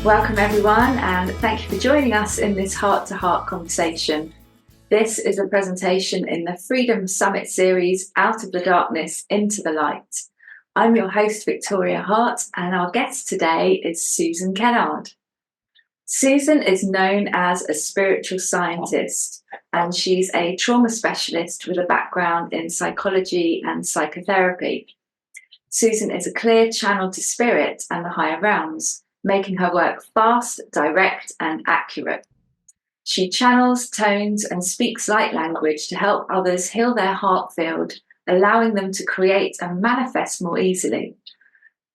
Welcome everyone, and thank you for joining us in this heart-to-heart conversation. This is a presentation in the Freedom Summit series, Out of the Darkness into the Light. I'm your host, Victoria Hart, and our guest today is Susan Kennard. Susan is known as a spiritual scientist, and she's a trauma specialist with a background in psychology and psychotherapy. Susan is a clear channel to spirit and the higher realms, making her work fast, direct, and accurate. She channels, tones, and speaks light language to help others heal their heart field, allowing them to create and manifest more easily.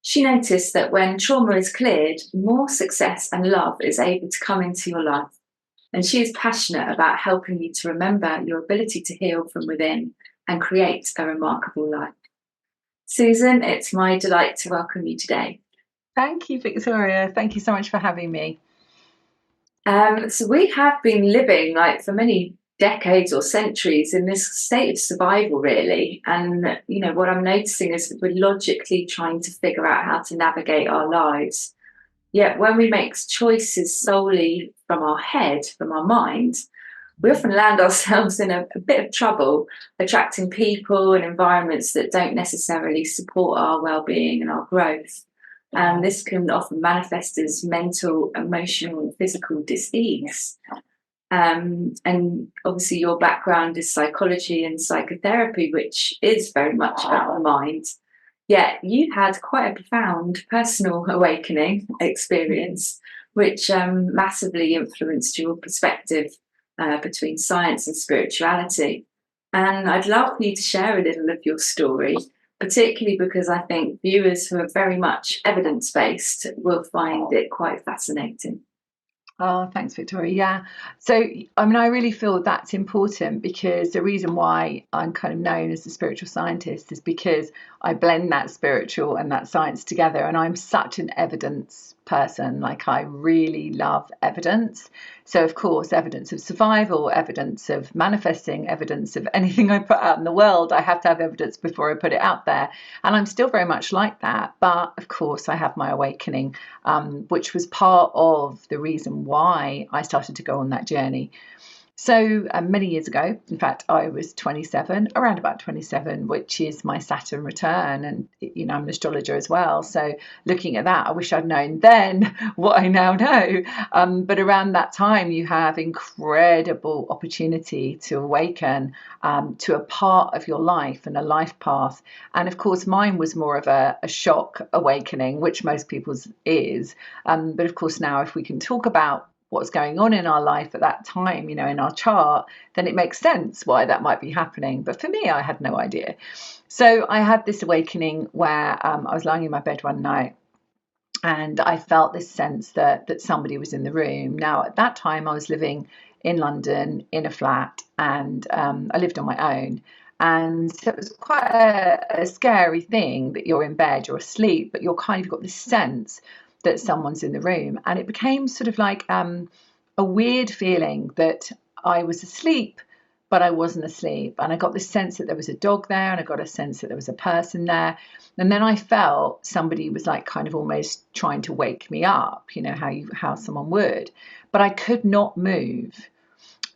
She noticed that when trauma is cleared, more success and love is able to come into your life. And she is passionate about helping you to remember your ability to heal from within and create a remarkable life. Susan, it's my delight to welcome you today. Thank you, Victoria. Thank you so much for having me. So we have been living, for many decades or centuries, in this state of survival, really. And, what I'm noticing is that we're logically trying to figure out how to navigate our lives. Yet when we make choices solely from our head, from our mind, we often land ourselves in a bit of trouble, attracting people and environments that don't necessarily support our well-being and our growth. And this can often manifest as mental, emotional, and physical dis-ease. And obviously your background is psychology and psychotherapy, which is very much about the mind. Yet you had quite a profound personal awakening experience, which massively influenced your perspective between science and spirituality. And I'd love for you to share a little of your story, particularly because I think viewers who are very much evidence-based will find it quite fascinating. Oh, thanks, Victoria. Yeah. So, I really feel that's important, because the reason why I'm kind of known as a spiritual scientist is because I blend that spiritual and that science together. And I'm such an evidence person. I really love evidence. So, of course, evidence of survival, evidence of manifesting, evidence of anything I put out in the world, I have to have evidence before I put it out there. And I'm still very much like that. But of course, I have my awakening, which was part of the reason why I started to go on that journey. So many years ago, in fact, I was 27, around about 27, which is my Saturn return. And, I'm an astrologer as well. So looking at that, I wish I'd known then what I now know. But around that time, you have incredible opportunity to awaken to a part of your life and a life path. And of course, mine was more of a shock awakening, which most people's is. But of course, now if we can talk about what's going on in our life at that time, in our chart, then it makes sense why that might be happening. But for me, I had no idea. So I had this awakening where I was lying in my bed one night and I felt this sense that somebody was in the room. Now, at that time, I was living in London in a flat, and I lived on my own. And so it was quite a scary thing that you're in bed, you're asleep, but you're kind of got this sense that someone's in the room. And it became sort of like a weird feeling that I was asleep, but I wasn't asleep. And I got this sense that there was a dog there, and I got a sense that there was a person there. And then I felt somebody was kind of almost trying to wake me up, how someone would, but I could not move.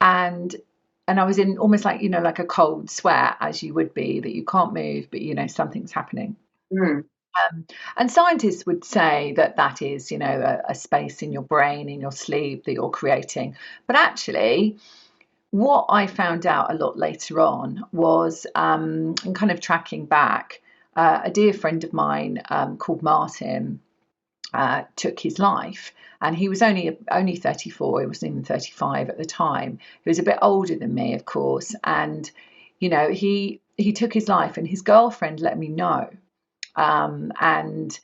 And I was in almost like a cold sweat, as you would be, that you can't move, but something's happening. And scientists would say that is, a space in your brain, in your sleep, that you're creating. But actually, what I found out a lot later on was, and kind of tracking back, a dear friend of mine called Martin took his life. And he was only 34, he wasn't even 35 at the time. He was a bit older than me, of course. And, he took his life, and his girlfriend let me know. And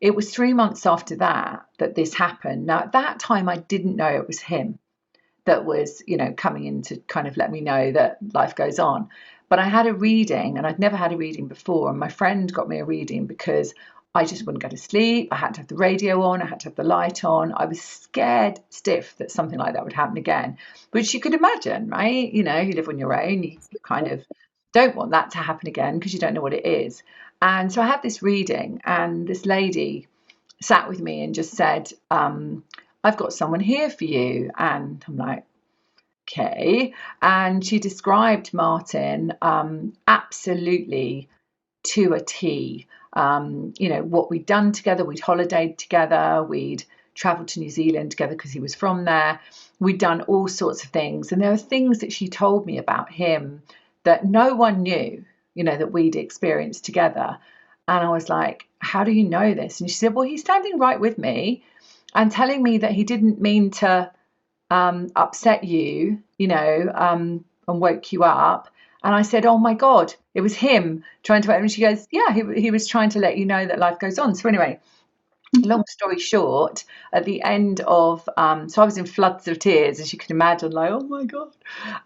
it was 3 months after that this happened. Now, at that time, I didn't know it was him that was, coming in to kind of let me know that life goes on. But I had a reading, and I'd never had a reading before. And my friend got me a reading because I just wouldn't go to sleep. I had to have the radio on. I had to have the light on. I was scared stiff that something like that would happen again, which you could imagine, right? You live on your own. You kind of don't want that to happen again because you don't know what it is. And so I had this reading, and this lady sat with me and just said, I've got someone here for you. And I'm like, okay. And she described Martin absolutely to a T. What we'd done together, we'd holidayed together, we'd traveled to New Zealand together because he was from there. We'd done all sorts of things. And there were things that she told me about him that no one knew, that we'd experienced together. And I was like, how do you know this? And she said, well, he's standing right with me and telling me that he didn't mean to upset you, and woke you up. And I said, oh my God, it was him trying to. And she goes, yeah, he was trying to let you know that life goes on. So anyway, long story short, at the end of, so I was in floods of tears, as you can imagine, like, oh my God.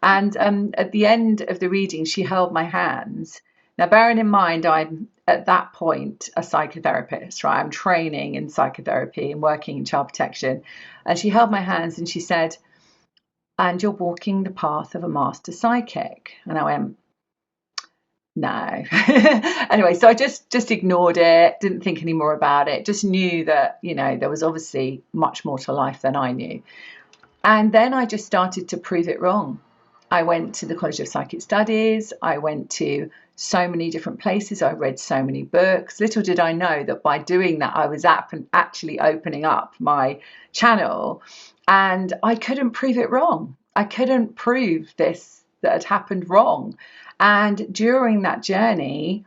And at the end of the reading, she held my hands. Now, bearing in mind, I'm at that point a psychotherapist, right? I'm training in psychotherapy and working in child protection. And she held my hands and she said, and you're walking the path of a master psychic. And I went, no. Anyway, so I just ignored it, didn't think any more about it, just knew that, there was obviously much more to life than I knew. And then I just started to prove it wrong. I went to the College of Psychic Studies. I went to so many different places. I read so many books. Little did I know that by doing that, I was actually opening up my channel, and I couldn't prove it wrong. I couldn't prove this that had happened wrong. And during that journey,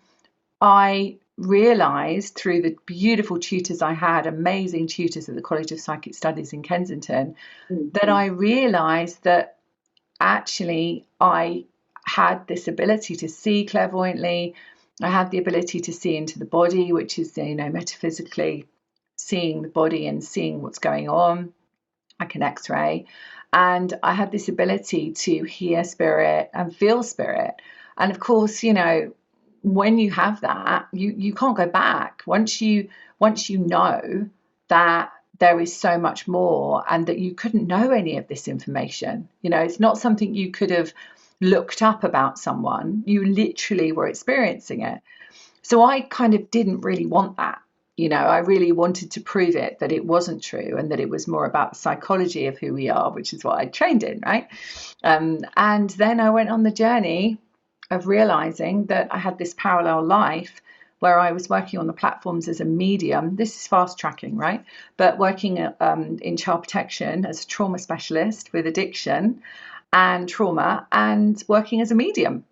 I realised through the beautiful tutors I had, amazing tutors at the College of Psychic Studies in Kensington, that I realised that actually I had this ability to see clairvoyantly. I had the ability to see into the body, which is, metaphysically seeing the body and seeing what's going on. I can X-ray. And I had this ability to hear spirit and feel spirit. And of course, when you have that, you can't go back. Once you know that there is so much more and that you couldn't know any of this information. It's not something you could have looked up about someone. You literally were experiencing it. So I kind of didn't really want that. I really wanted to prove it, that it wasn't true and that it was more about the psychology of who we are, which is what I trained in, right? And then I went on the journey of realizing that I had this parallel life where I was working on the platforms as a medium. This is fast tracking, right? But working in child protection as a trauma specialist with addiction and trauma, and working as a medium.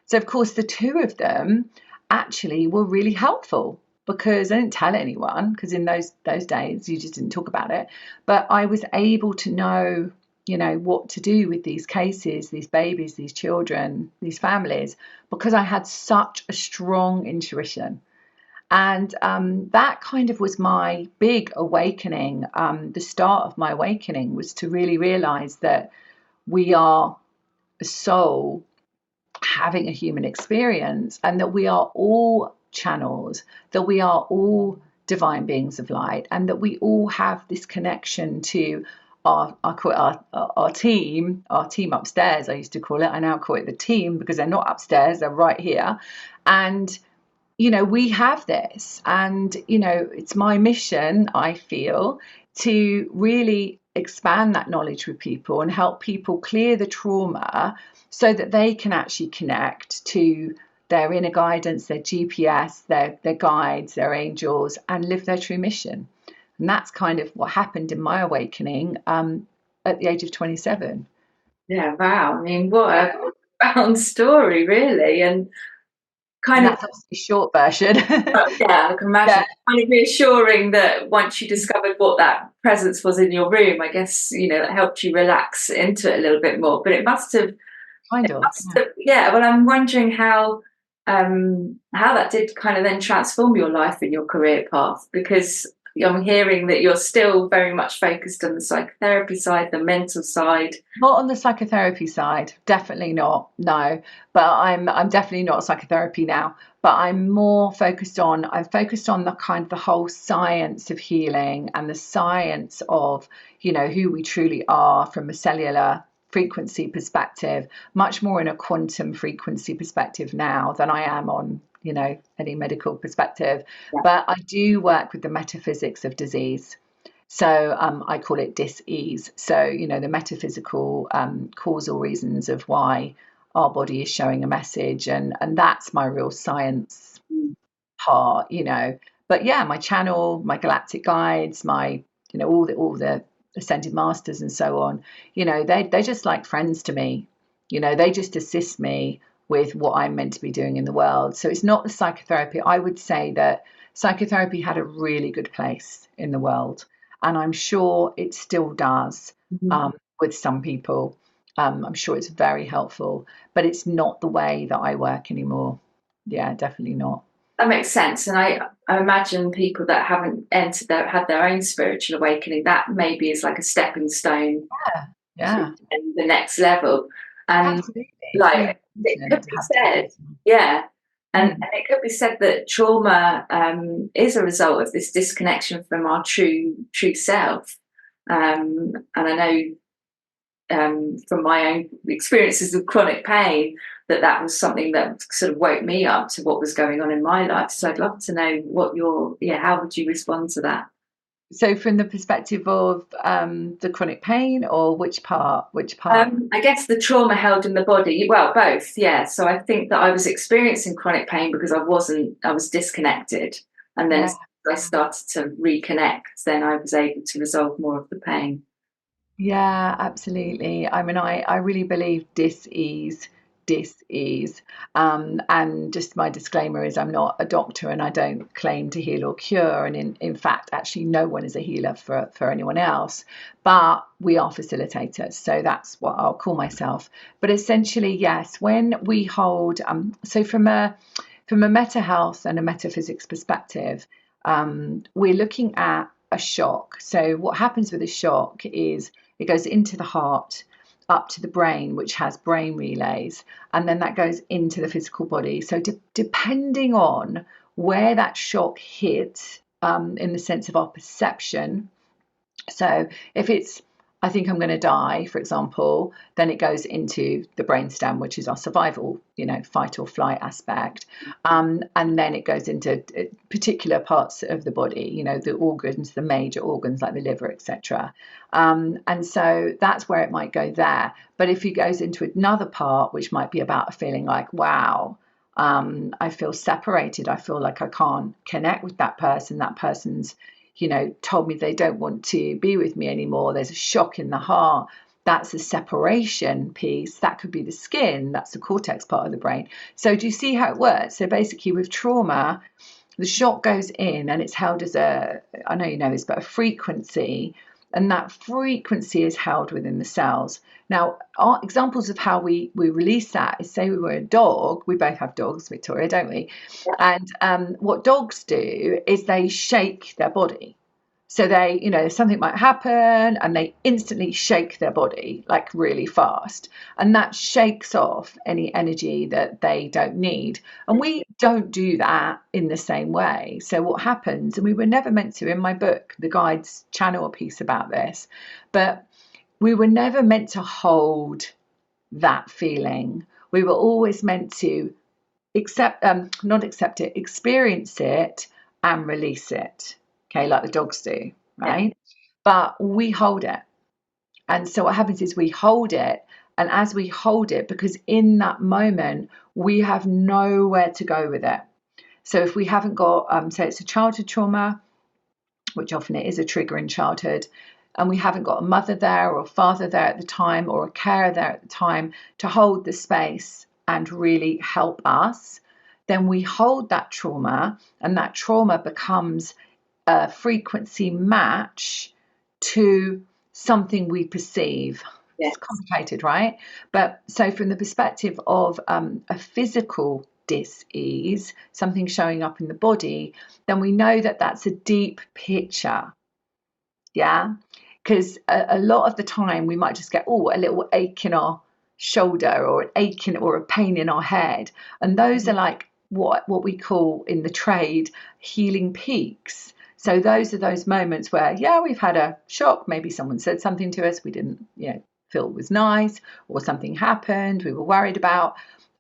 So of course the two of them actually were really helpful, because I didn't tell anyone, because in those days you just didn't talk about it. But I was able to know, what to do with these cases, these babies, these children, these families, because I had such a strong intuition. And that kind of was my big awakening. The start of my awakening was to really realize that we are a soul having a human experience, and that we are all channels, that we are all divine beings of light, and that we all have this connection to our team upstairs. I used to call it. I now call it the team, because they're not upstairs, they're right here. And we have this, and it's my mission, I feel, to really expand that knowledge with people and help people clear the trauma so that they can actually connect to their inner guidance, their GPS, their guides, their angels, and live their true mission. And that's kind of what happened in my awakening at the age of 27. Yeah, wow. I mean, what a profound story, really. And kind And of, that's obviously a short version. yeah, I can imagine. Yeah. Kind of reassuring that once you discovered what that presence was in your room, I guess, that helped you relax into it a little bit more. But it must have, Kind of. yeah. Well, I'm wondering how that did kind of then transform your life and your career path, because I'm hearing that you're still very much focused on the psychotherapy side, the mental side. Not on the psychotherapy side, definitely not. No, but I'm definitely not psychotherapy now. But I'm focused on the kind of the whole science of healing and the science of who we truly are from a cellular frequency perspective, much more in a quantum frequency perspective now than I am on any medical perspective. Yeah. But I do work with the metaphysics of disease. So I call it dis-ease. So, the metaphysical causal reasons of why our body is showing a message. And that's my real science Mm. part. But yeah, my channel, my galactic guides, my, all the ascended masters and so on, they're just like friends to me. They just assist me with what I'm meant to be doing in the world. So it's not the psychotherapy. I would say that psychotherapy had a really good place in the world, and I'm sure it still does with some people. I'm sure it's very helpful, but it's not the way that I work anymore. Yeah, definitely not. That makes sense. And I imagine people that haven't had their own spiritual awakening, that maybe is like a stepping stone to Yeah, the next level. And absolutely. It's really like it could important to be have that said, person. yeah. And Mm. it could be said that trauma is a result of this disconnection from our true self. And I know from my own experiences of chronic pain that was something that sort of woke me up to what was going on in my life. So I'd love to know how would you respond to that? So, from the perspective of the chronic pain, or which part? Which part? I guess the trauma held in the body, well, both, yeah. So I think that I was experiencing chronic pain because I was disconnected. And then Yeah. as I started to reconnect, then I was able to resolve more of the pain. Yeah, absolutely. I mean, I really believe dis-ease. And just my disclaimer is I'm not a doctor and I don't claim to heal or cure. And in fact, actually, no one is a healer for anyone else, but we are facilitators. So that's what I'll call myself. But essentially, yes, when we hold, so from a meta health and a metaphysics perspective, we're looking at a shock. So what happens with a shock is it goes into the heart, up to the brain, which has brain relays, and then that goes into the physical body. So depending on where that shock hit, in the sense of our perception, so if it's, I think I'm going to die, for example, then it goes into the brainstem, which is our survival, fight or flight aspect. And then it goes into particular parts of the body, the organs, the major organs like the liver, etc. And so that's where it might go there. But if it goes into another part, which might be about a feeling like, wow, I feel separated. I feel like I can't connect with that person. That person's told me they don't want to be with me anymore. There's a shock in the heart. That's a separation piece. That could be the skin. That's the cortex part of the brain. So do you see how it works? So basically with trauma, the shock goes in and it's held as I know you know this, but a frequency. And that frequency is held within the cells. Now, our examples of how we release that is, say we were a dog. We both have dogs, Victoria, don't we? And what dogs do is they shake their body. So they, something might happen and they instantly shake their body like really fast. And that shakes off any energy that they don't need. And we don't do that in the same way. So what happens, and we were never meant to, in my book, the guides channel a piece about this, but we were never meant to hold that feeling. We were always meant to not accept it, experience it and release it. Okay, like the dogs do, right? Yeah. But we hold it. And so what happens is we hold it. And as we hold it, because in that moment, we have nowhere to go with it. So if we haven't got, say it's a childhood trauma, which often it is a trigger in childhood, and we haven't got a mother there or a father there at the time or a carer there at the time to hold the space and really help us, then we hold that trauma, and that trauma becomes a frequency match to something we perceive. Yes. It's complicated, right? But so from the perspective of a physical dis-ease, something showing up in the body, then we know that that's a deep picture. Yeah, because a lot of the time we might just get a little ache in our shoulder or an ache or a pain in our head, and those are like what we call in the trade healing peaks. So those are those moments where we've had a shock, maybe someone said something to us we didn't feel was nice, or something happened we were worried about,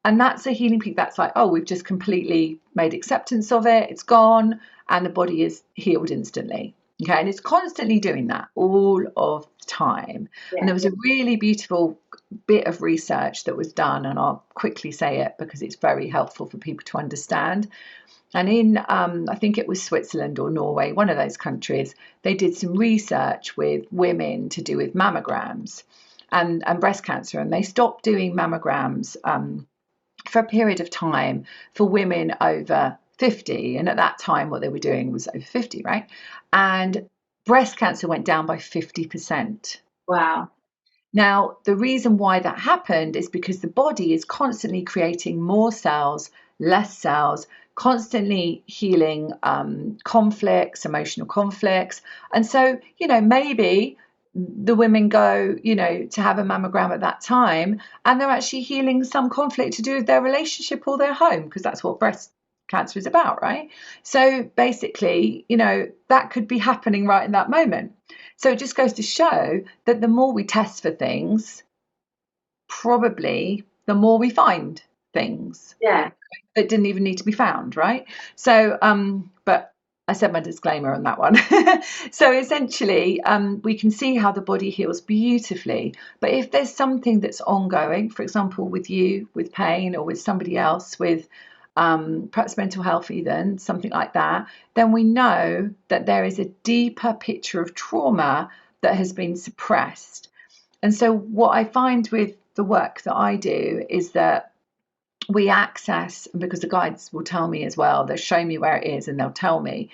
And that's a healing peak. That's like, oh, we've just completely made acceptance of it. It's gone, and the body is healed instantly. Okay, and it's constantly doing that all of the time. And Yeah. there was a really beautiful bit of research that was done, and I'll quickly say it because it's very helpful for people to understand. And in, I think it was Switzerland or Norway, one of those countries, they did some research with women to do with mammograms and breast cancer, and they stopped doing mammograms for a period of time for women over 50. And at that time, what they were doing was over 50, right? And breast cancer went down by 50%. Wow. Now, the reason why that happened is because the body is constantly creating more cells, less cells, constantly healing conflicts, emotional conflicts. And so, maybe the women go, to have a mammogram at that time, and they're actually healing some conflict to do with their relationship or their home, because that's what breast cancer is about, right? So basically, that could be happening right in that moment. So it just goes to show that the more we test for things, probably the more we find things Yeah. that didn't even need to be found, right? So, but I said my disclaimer on that one. So essentially, we can see how the body heals beautifully. But if there's something that's ongoing, for example, with you, with pain, or with somebody else with perhaps mental health, even something like that, then we know that there is a deeper picture of trauma that has been suppressed. And so, what I find with the work that I do is that we access, because the guides will tell me as well, they'll show me where it is and they'll tell me,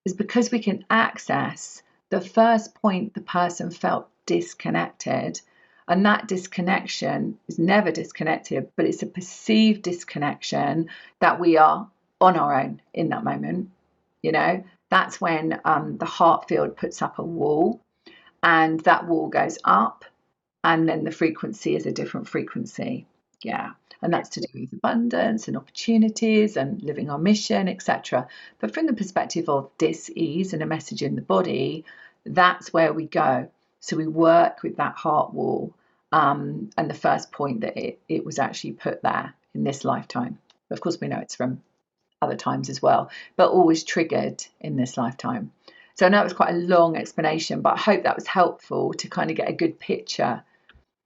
is because we can access the first point the person felt disconnected. And that disconnection is never disconnected, but it's a perceived disconnection that we are on our own in that moment. That's when the heart field puts up a wall, and that wall goes up, and then the frequency is a different frequency. Yeah. And that's to do with abundance and opportunities and living our mission, etc. But from the perspective of dis-ease and a message in the body, that's where we go. So we work with that heart wall, and the first point that it was actually put there in this lifetime. Of course, we know it's from other times as well, but always triggered in this lifetime. So I know it was quite a long explanation, but I hope that was helpful to kind of get a good picture.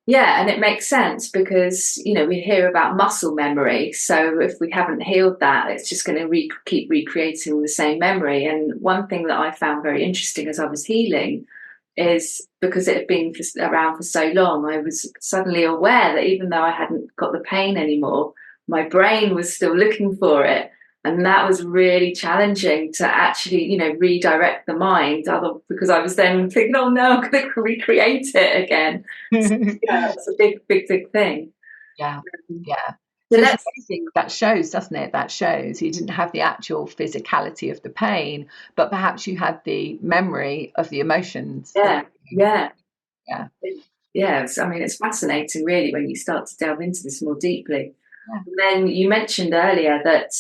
Yeah, and it makes sense because, we hear about muscle memory. So if we haven't healed that, it's just going to keep recreating the same memory. And one thing that I found very interesting as I was healing is because it had been around for so long, I was suddenly aware that even though I hadn't got the pain anymore, my brain was still looking for it. And that was really challenging to actually, redirect the mind, because I was then thinking, oh no, I'm going to recreate it again. So, yeah, it's a big, big, big thing. Yeah, yeah. So So it's let's, amazing. That shows, doesn't it? That shows you didn't have the actual physicality of the pain, but perhaps you had the memory of the emotions. yeah, yeah, Yeah. yeah. It's fascinating, really, when you start to delve into this more deeply. Yeah. And then you mentioned earlier that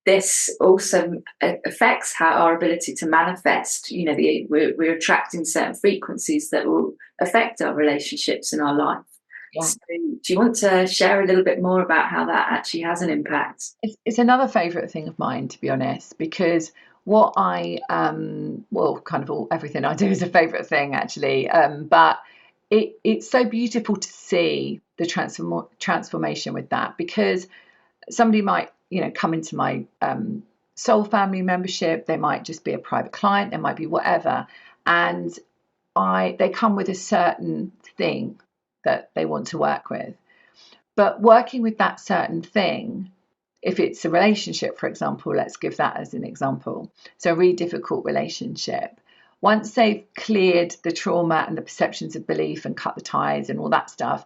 this also affects our ability to manifest. We're attracting certain frequencies that will affect our relationships in our life. Yeah. So do you want to share a little bit more about how that actually has an impact? It's another favourite thing of mine, to be honest, because what I kind of everything I do is a favourite thing actually, but it's so beautiful to see the transformation with that, because somebody might come into my soul family membership, they might just be a private client, they might be whatever, and they come with a certain thing that they want to work with, but working with that certain thing, if it's a relationship, for example, let's give that as an example, so a really difficult relationship, once they've cleared the trauma and the perceptions of belief and cut the ties and all that stuff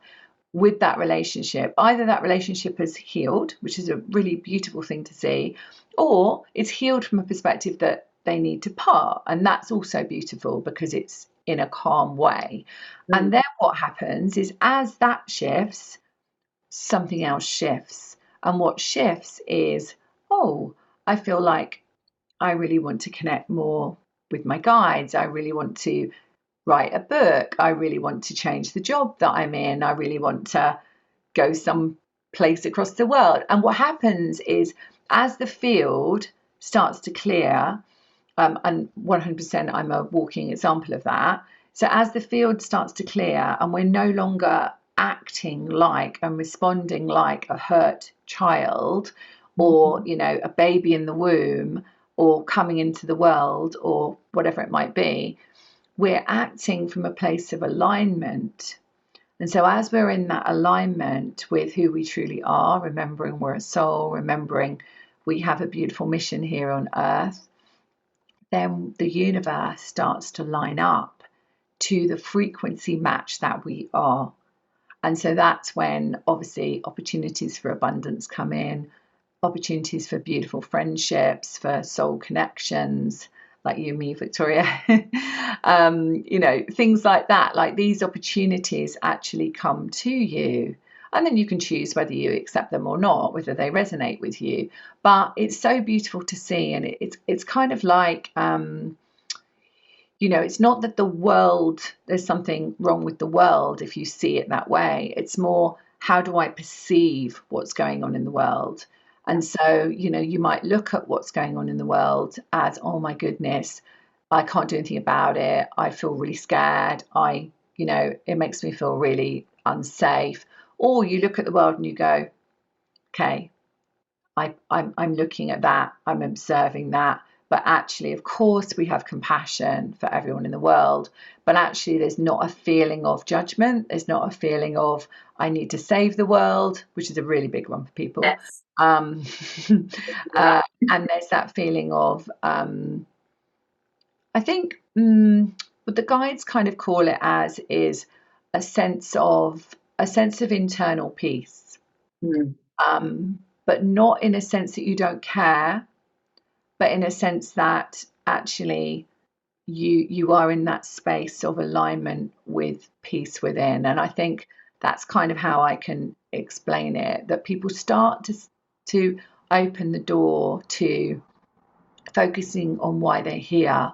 with that relationship, either that relationship has healed, which is a really beautiful thing to see, or it's healed from a perspective that they need to part, and that's also beautiful because it's in a calm way. And then what happens is, as that shifts, something else shifts, and what shifts is, oh, I feel like I really want to connect more with my guides, I really want to write a book, I really want to change the job that I'm in, I really want to go place across the world. And what happens is, as the field starts to clear, and 100% I'm a walking example of that. So as the field starts to clear and we're no longer acting like and responding like a hurt child, or a baby in the womb, or coming into the world, or whatever it might be, we're acting from a place of alignment. And so as we're in that alignment with who we truly are, remembering we're a soul, remembering we have a beautiful mission here on earth, then the universe starts to line up to the frequency match that we are. And so that's when obviously opportunities for abundance come in, opportunities for beautiful friendships, for soul connections, like you and me, Victoria, things like that. Like, these opportunities actually come to you. And then you can choose whether you accept them or not, whether they resonate with you. But it's so beautiful to see. And it's kind of like, it's not that the world, there's something wrong with the world if you see it that way. It's more, how do I perceive what's going on in the world? And so, you might look at what's going on in the world as, oh my goodness, I can't do anything about it. I feel really scared. It makes me feel really unsafe. Or you look at the world and you go, okay, I'm looking at that, I'm observing that. But actually, of course, we have compassion for everyone in the world. But actually, there's not a feeling of judgment. There's not a feeling of, I need to save the world, which is a really big one for people. Yes. And there's that feeling of, I think what the guides kind of call it as is a sense of internal peace. But not in a sense that you don't care, but in a sense that actually you are in that space of alignment with peace within. And I think that's kind of how I can explain it, that people start to open the door to focusing on why they're here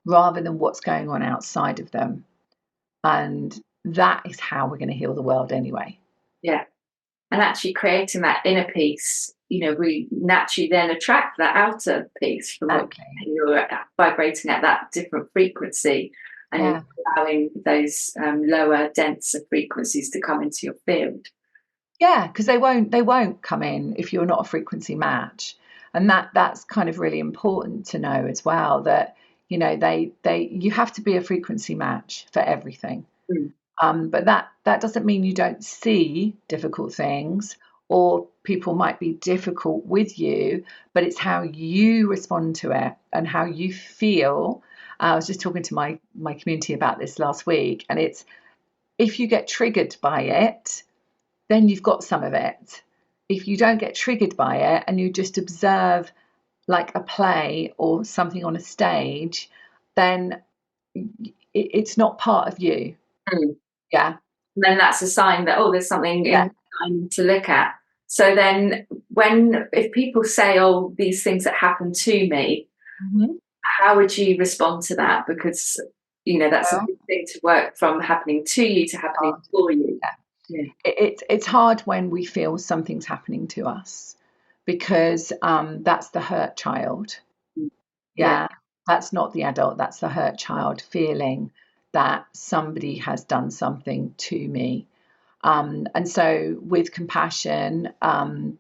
rather than what's going on outside of them. And that is how we're going to heal the world anyway. Yeah. And actually creating that inner peace, we naturally then attract that outer peace from what you're vibrating at that different frequency, and you're allowing those lower, denser frequencies to come into your field. Yeah, because they won't come in if you're not a frequency match. And that's kind of really important to know as well, that you have to be a frequency match for everything. But that doesn't mean you don't see difficult things, or people might be difficult with you, but it's how you respond to it and how you feel. I was just talking to my community about this last week, and it's, if you get triggered by it, then you've got some of it. If you don't get triggered by it and you just observe like a play or something on a stage, then it's not part of you. Yeah. And then that's a sign that, there's something I need to look at. So then if people say, these things that happen to me, how would you respond to that? Because, that's a big thing to work from happening to you to happening for you. Yeah. It's hard when we feel something's happening to us, because that's the hurt child. Yeah. That's not the adult, that's the hurt child feeling that somebody has done something to me. And so with compassion,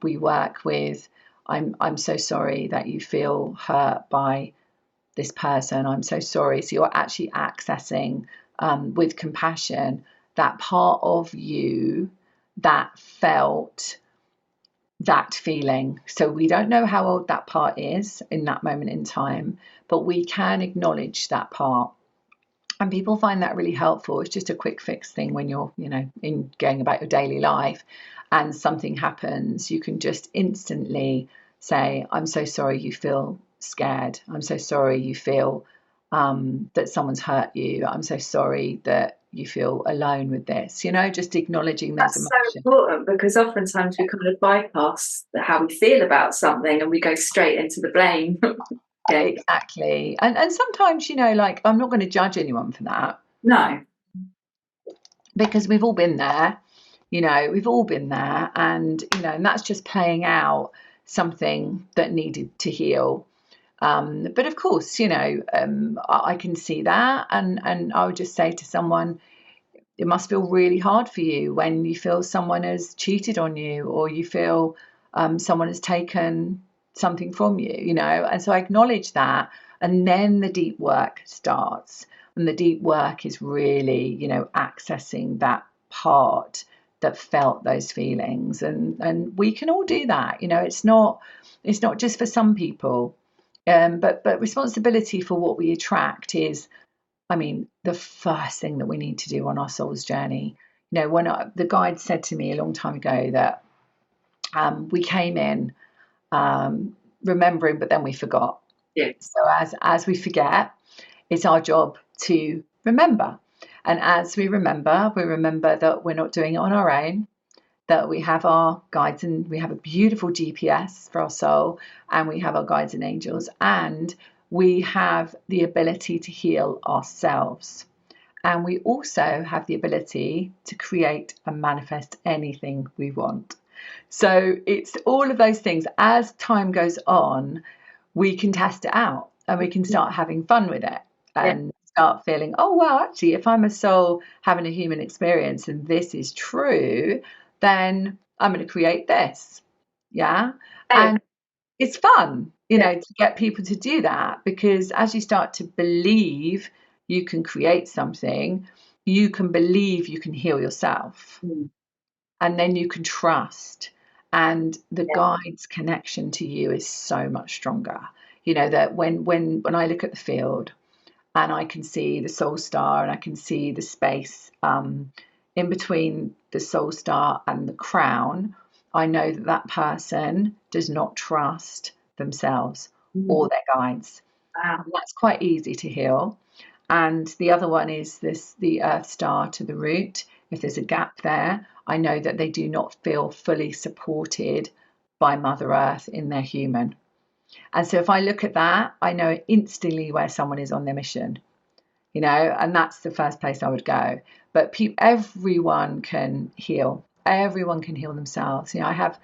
we work with, I'm so sorry that you feel hurt by this person. I'm so sorry. So you're actually accessing with compassion that part of you that felt that feeling. So we don't know how old that part is in that moment in time, but we can acknowledge that part. And people find that really helpful. It's just a quick fix thing when you're, in going about your daily life and something happens. You can just instantly say, I'm so sorry you feel scared. I'm so sorry you feel that someone's hurt you. I'm so sorry that you feel alone with this. Just acknowledging those emotions. That's so important, because oftentimes we kind of bypass how we feel about something and we go straight into the blame. Yeah. Exactly. And sometimes, like, I'm not going to judge anyone for that. No. Because we've all been there. You know, we've all been there, and and that's just playing out something that needed to heal. But of course, I can see that, and I would just say to someone, it must feel really hard for you when you feel someone has cheated on you, or you feel someone has taken something from you, And so I acknowledge that, and then the deep work starts. And the deep work is really, accessing that part that felt those feelings, and we can all do that. It's not just for some people. But responsibility for what we attract is, I mean, the first thing that we need to do on our soul's journey. When the guide said to me a long time ago that we came in remembering, but then we forgot. Yeah. So as we forget, it's our job to remember. And as we remember that we're not doing it on our own, that we have our guides, and we have a beautiful GPS for our soul, and we have our guides and angels, and we have the ability to heal ourselves. And we also have the ability to create and manifest anything we want. So it's all of those things. As time goes on, we can test it out, and we can start having fun with it, Yeah. and start feeling, oh, wow, actually, if I'm a soul having a human experience and this is true, then I'm going to create this. Yeah. Oh, And it's fun, yeah. to get people to do that, because as you start to believe you can create something, you can believe you can heal yourself, Mm. and then you can trust. And the Yeah. guide's connection to you is so much stronger. That when I look at the field, and I can see the soul star, and I can see the space in between the soul star and the crown, I know that that person does not trust themselves Mm. or their guides. Wow. And that's quite easy to heal. And the other one is the earth star to the root. If there's a gap there, I know that they do not feel fully supported by Mother Earth in their human. And so if I look at that, I know instantly where someone is on their mission, and that's the first place I would go. But everyone can heal. Everyone can heal themselves. I have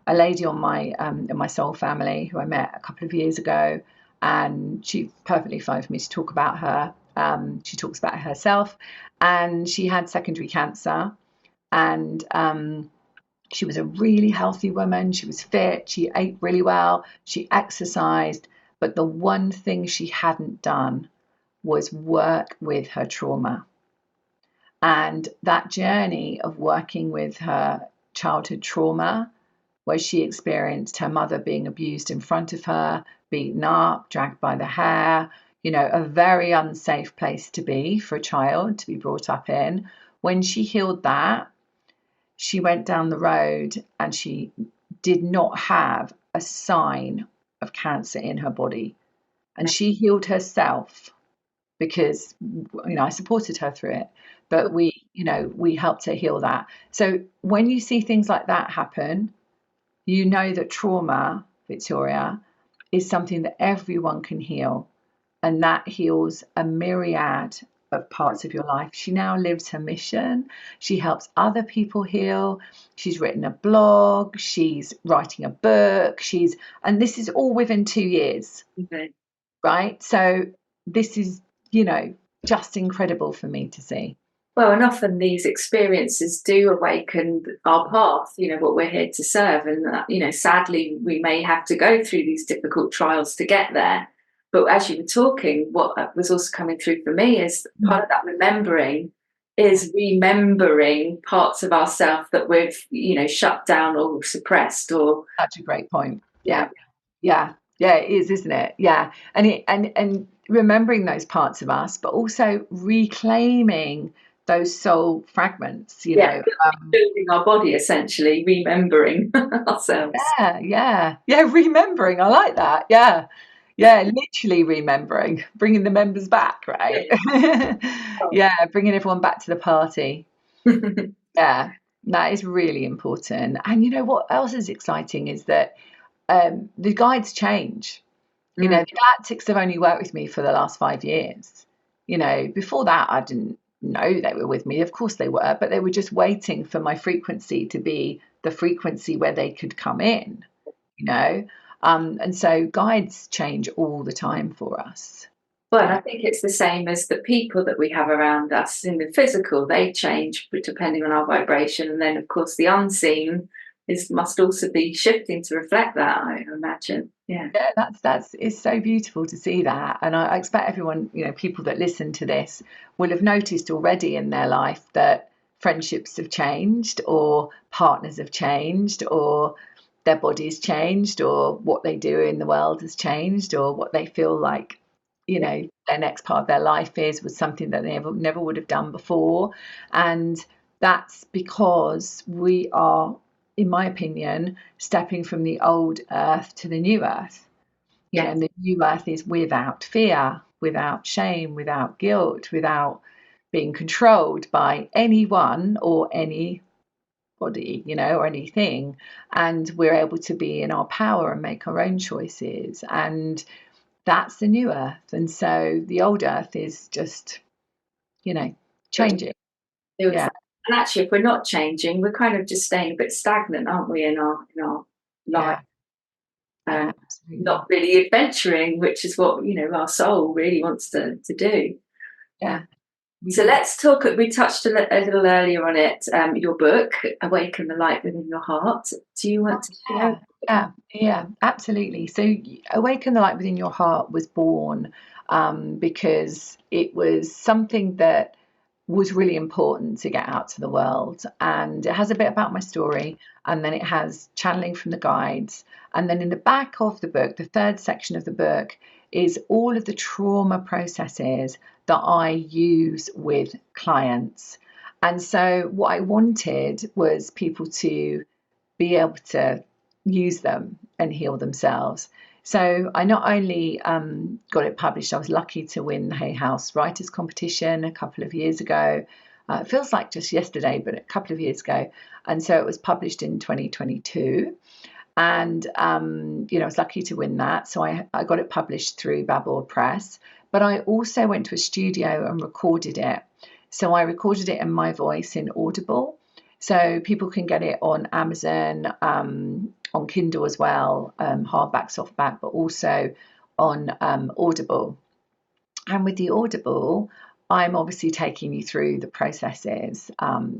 a lady on my in my soul family who I met a couple of years ago, and she's perfectly fine for me to talk about her. She talks about herself, and she had secondary cancer, and she was a really healthy woman. She was fit. She ate really well. She exercised. But the one thing she hadn't done was work with her trauma. And that journey of working with her childhood trauma, where she experienced her mother being abused in front of her, beaten up, dragged by the hair, a very unsafe place to be for a child to be brought up in. When she healed that, she went down the road, and she did not have a sign of cancer in her body. And she healed herself because I supported her through it, but we helped her heal that. So when you see things like that happen, that trauma, Victoria, is something that everyone can heal, and that heals a myriad of parts of your life. She now lives her mission. She helps other people heal. She's written a blog. She's writing a book. And this is all within 2 years. Okay. Right? So this is, just incredible for me to see. Well, and often these experiences do awaken our path, what we're here to serve. And, sadly, we may have to go through these difficult trials to get there. But as you were talking, what was also coming through for me is part of that remembering is remembering parts of ourselves that we've, shut down or suppressed or. Such a great point. Yeah. Yeah. Yeah, it is, isn't it? Yeah. And remembering those parts of us, but also reclaiming those soul fragments, Building our body, essentially, remembering ourselves. Yeah, remembering. I like that. Yeah, literally remembering, bringing the members back, right? Yeah, bringing everyone back to the party. Yeah, that is really important. And what else is exciting is that the guides change. The Galactics have only worked with me for the last 5 years. Before that, I didn't know they were with me. Of course they were, but they were just waiting for my frequency to be the frequency where they could come in, you know. And so guides change all the time for us. Well, Yeah. I think it's the same as the people that we have around us in the physical. They change depending on our vibration, and then of course the unseen is must also be shifting to reflect that, I imagine. Yeah. Yeah, that's it's so beautiful to see that, and I expect everyone, people that listen to this will have noticed already in their life that friendships have changed, or partners have changed, or their body's changed, or what they do in the world has changed, or what they feel like, their next part of their life is was something that they never would have done before, and that's because we are, in my opinion, stepping from the old earth to the new earth. Yeah. And the new earth is without fear, without shame, without guilt, without being controlled by anyone or anybody, or anything. And we're able to be in our power and make our own choices. And that's the new earth. And so the old earth is just, changing. Yeah. Beautiful. And actually, if we're not changing, we're kind of just staying a bit stagnant, aren't we, in our life? Yeah. Yeah, Not absolutely. really adventuring, which is what our soul really wants to do. Yeah. So let's talk. We touched a little earlier on it. Your book, "Awaken the Light Within Your Heart." Do you want to share? Yeah, absolutely. So, Awaken the Light Within Your Heart was born because it was something that was really important to get out to the world. And it has a bit about my story, and then it has channeling from the guides. And then in the back of the book, the third section of the book, is all of the trauma processes that I use with clients. And so, what I wanted was people to be able to use them and heal themselves. So I not only got it published, I was lucky to win the Hay House Writers Competition a couple of years ago. It feels like just yesterday, but a couple of years ago. And so it was published in 2022. And, I was lucky to win that. So I got it published through Babel Press. But I also went to a studio and recorded it. So I recorded it in my voice in Audible. So people can get it on Amazon, on Kindle as well, hardback, softback, but also on Audible. And with the Audible, I'm obviously taking you through the processes.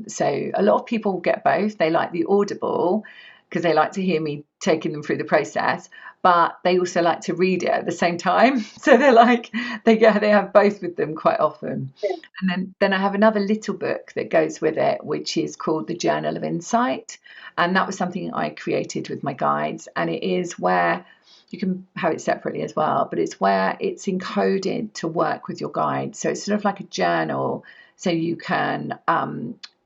So a lot of people get both. They like the Audible because they like to hear me taking them through the process, but they also like to read it at the same time. So they have both with them quite often. And then I have another little book that goes with it, which is called the Journal of Insight. And that was something I created with my guides. And it is where you can have it separately as well, but it's where it's encoded to work with your guides. So it's sort of like a journal, so you can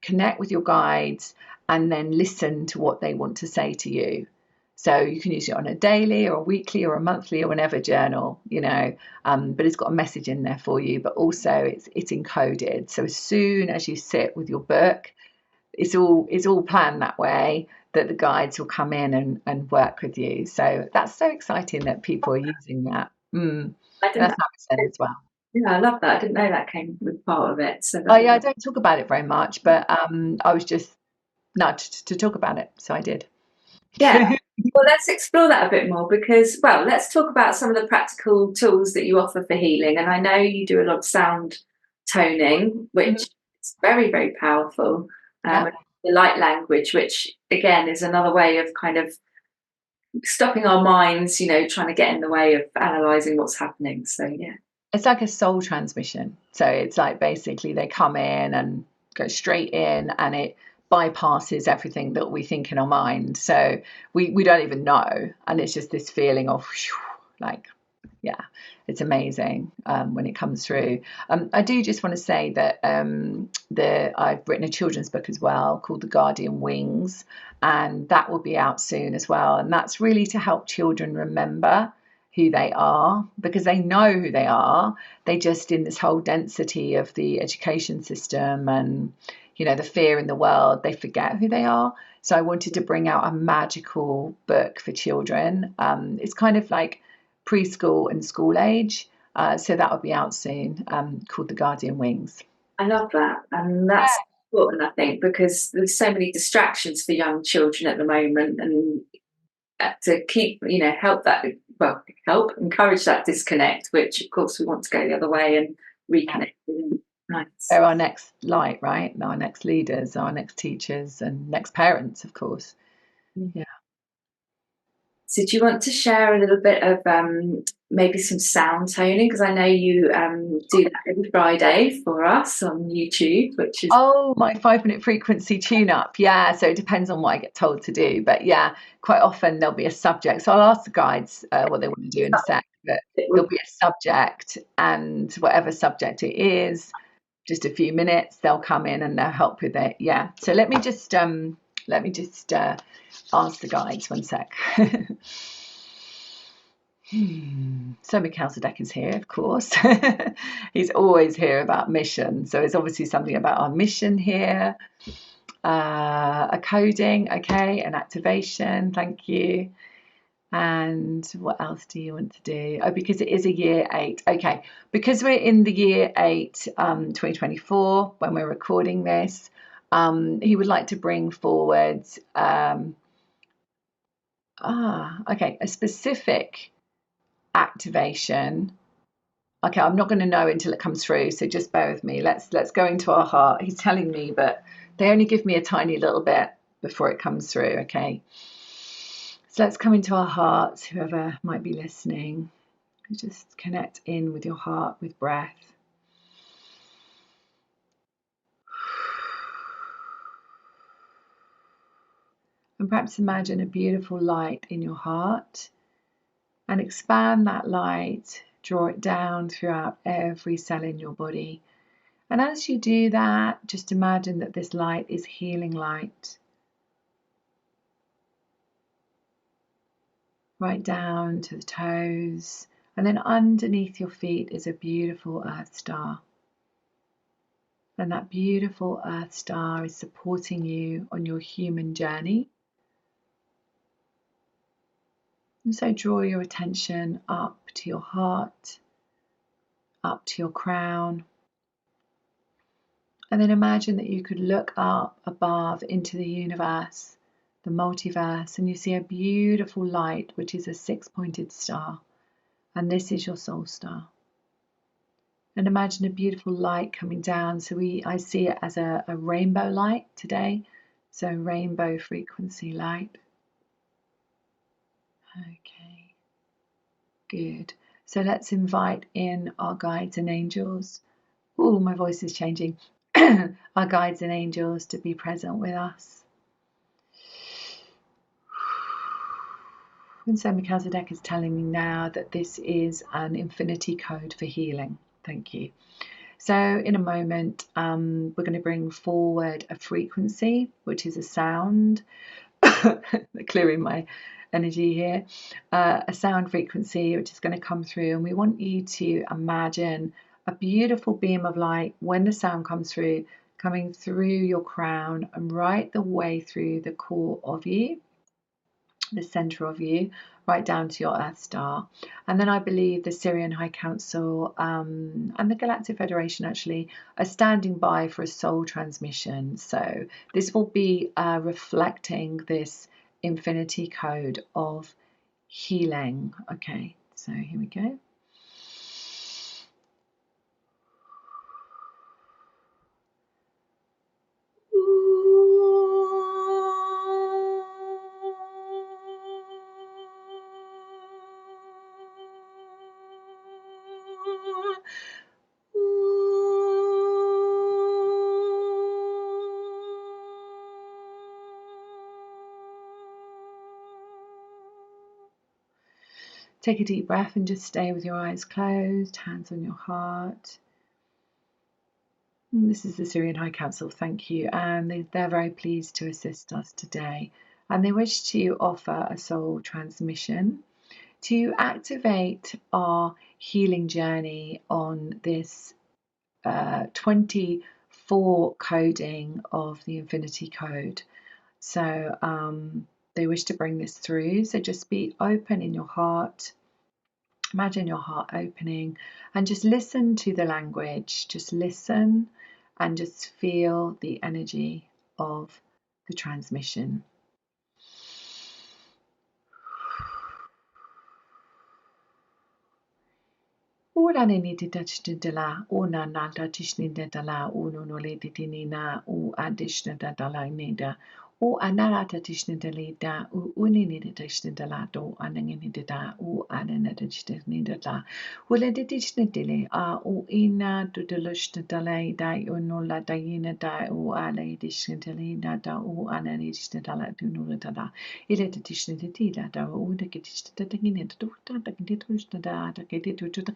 connect with your guides and then listen to what they want to say to you. So you can use it on a daily or a weekly or a monthly or whenever journal, but it's got a message in there for you, but also it's encoded. So as soon as you sit with your book, it's all planned that way, that the guides will come in and work with you. So that's so exciting that people are using that. I didn't. That's how it's said as well. Yeah, I love that. I didn't know that came with part of it. So Oh that, yeah, I don't talk about it very much, but I was just nudged to talk about it, so I did. yeah. Well, let's explore that a bit more because, well, let's talk about some of the practical tools that you offer for healing. And I know you do a lot of sound toning, which is very, very powerful. Yeah. The light language, which again is another way of kind of stopping our minds, trying to get in the way of analysing what's happening. So, yeah. It's like a soul transmission. So it's like basically they come in and go straight in, and it bypasses everything that we think in our mind. So we don't even know. And it's just this feeling of like, yeah, it's amazing when it comes through. I do just want to say that I've written a children's book as well called The Guardian Wings, and that will be out soon as well. And that's really to help children remember who they are, because they know who they are. They just, in this whole density of the education system and the fear in the world, they forget who they are. So I wanted to bring out a magical book for children. It's kind of like preschool and school age. So that will be out soon, called The Guardian Wings. I love that. And that's important, I think, because there's so many distractions for young children at the moment. And to keep, help that, well, help encourage that disconnect, which of course we want to go the other way and Yeah. reconnect with them. Nice. They're our next light, right? Our next leaders, our next teachers, and next parents, of course. Yeah. So, do you want to share a little bit of maybe some sound toning? Because I know you do that every Friday for us on YouTube, which is Oh, my 5 minute frequency tune up. Yeah. So it depends on what I get told to do. But yeah, quite often there'll be a subject. So I'll ask the guides what they want to do in a sec. But it there'll would be a subject, and whatever subject it is, just a few minutes, they'll come in and they'll help with it. Yeah. So let me just ask the guides 1 sec. So Melchizedek is here, of course. He's always here about mission. So it's obviously something about our mission here. A coding, okay, an activation, thank you. And what else do you want to do? Oh, because it is a year 8. Okay, because we're in the year 8, 2024, when we're recording this, he would like to bring forward, a specific activation. Okay, I'm not going to know until it comes through, so just bear with me. Let's go into our heart. He's telling me, but they only give me a tiny little bit before it comes through, okay? So let's come into our hearts, whoever might be listening. Just connect in with your heart with breath. And perhaps imagine a beautiful light in your heart and expand that light, draw it down throughout every cell in your body. And as you do that, just imagine that this light is healing light. Right down to the toes, and then underneath your feet is a beautiful earth star. And that beautiful earth star is supporting you on your human journey. And so draw your attention up to your heart, up to your crown. And then imagine that you could look up above into the universe, the multiverse, and you see a beautiful light, which is a 6-pointed star. And this is your soul star. And imagine a beautiful light coming down. So I see it as a rainbow light today. So rainbow frequency light. Okay, good. So let's invite in our guides and angels. Oh, my voice is changing. Our guides and angels to be present with us. And so Melchizedek is telling me now that this is an infinity code for healing. Thank you. So in a moment, we're going to bring forward a frequency, which is a sound, clearing my energy here, a sound frequency, which is going to come through. And we want you to imagine a beautiful beam of light when the sound comes through, coming through your crown and right the way through the core of you, the center of you, right down to your Earth star. And then I believe the Syrian High Council and the Galactic Federation actually are standing by for a soul transmission. So this will be reflecting this infinity code of healing. Okay, so here we go. Take a deep breath and just stay with your eyes closed, hands on your heart. And this is the Syrian High Council, thank you. And they're very pleased to assist us today. And they wish to offer a soul transmission to activate our healing journey on this 24 coding of the Infinity Code. So they wish to bring this through. So just be open in your heart. Imagine your heart opening and just listen to the language. Just listen and just feel the energy of the transmission. Ora ne ni te tachne dala, ona na ta tishne dala, uno no le titini na, u adishna dala neda, o anara ta tishne dalida, u uni ni te tishne dala, do anangi ni da, u anana tishne dala, wule te tishne dele, a u ina to delushne dala, da uno la dayina da, u ala tishne dalida, da u anani tishne dala, do no dala, ile te tishne dila, da u de tishne dala, da da ke tishne da, da ke tishne